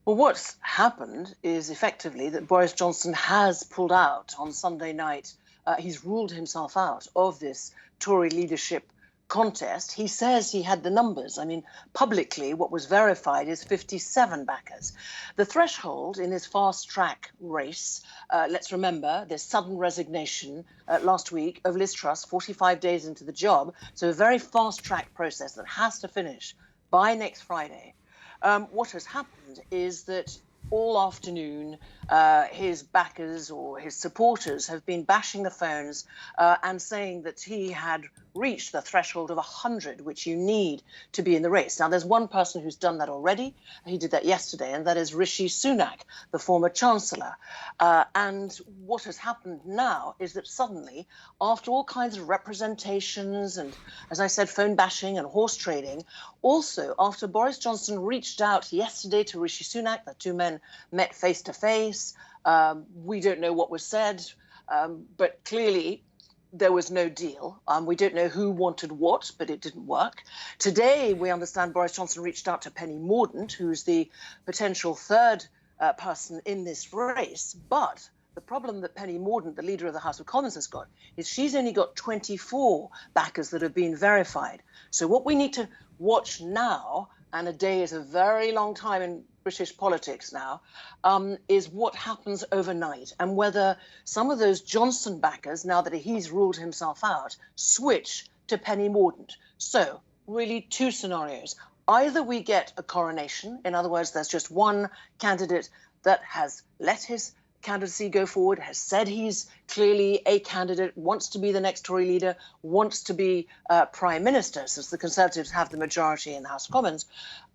Well, what's happened is effectively that Boris Johnson has pulled out on Sunday night. He's ruled himself out of this Tory leadership contest. He says he had the numbers. I mean, publicly, what was verified is 57 backers. The threshold in this fast-track race, let's remember, there's sudden resignation last week of Liz Truss, 45 days into the job. So a very fast-track process that has to finish by next Friday. What has happened is that all afternoon, his backers or his supporters have been bashing the phones and saying that he had reached the threshold of 100, which you need to be in the race. Now, there's one person who's done that already. He did that yesterday, and that is Rishi Sunak, the former Chancellor. And what has happened now is that suddenly, after all kinds of representations and, as I said, phone bashing and horse trading, also after Boris Johnson reached out yesterday to Rishi Sunak, the two men met face to face. We don't know what was said, but clearly there was no deal. We don't know who wanted what, but it didn't work. Today, we understand Boris Johnson reached out to Penny Mordaunt, who's the potential third person in this race. But the problem that Penny Mordaunt, the leader of the House of Commons, has got is she's only got 24 backers that have been verified. So what we need to watch now, and a day is a very long time in British politics now, is what happens overnight and whether some of those Johnson backers, now that he's ruled himself out, switch to Penny Mordaunt. So really two scenarios. Either we get a coronation, in other words, there's just one candidate that has let his candidacy go forward, has said he's clearly a candidate, wants to be the next Tory leader, wants to be Prime Minister, since the Conservatives have the majority in the House of Commons,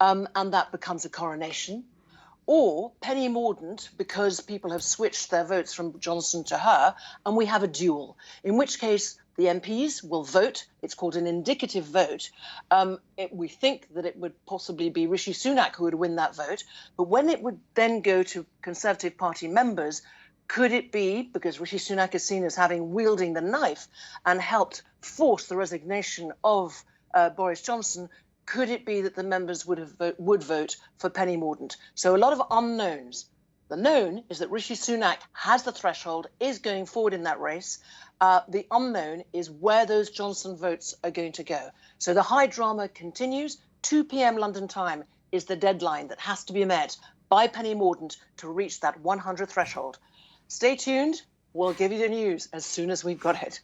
and that becomes a coronation. Or Penny Mordaunt, because people have switched their votes from Johnson to her, and we have a duel, in which case the MPs will vote. It's called an indicative vote. We think that it would possibly be Rishi Sunak who would win that vote. But when it would then go to Conservative Party members, could it be, because Rishi Sunak is seen as having wielding the knife and helped force the resignation of Boris Johnson, could it be that the members would vote for Penny Mordaunt? So a lot of unknowns. The known is that Rishi Sunak has the threshold, is going forward in that race. The unknown is where those Johnson votes are going to go. So the high drama continues. 2 p.m. London time is the deadline that has to be met by Penny Mordaunt to reach that 100 threshold. Stay tuned. We'll give you the news as soon as we've got it.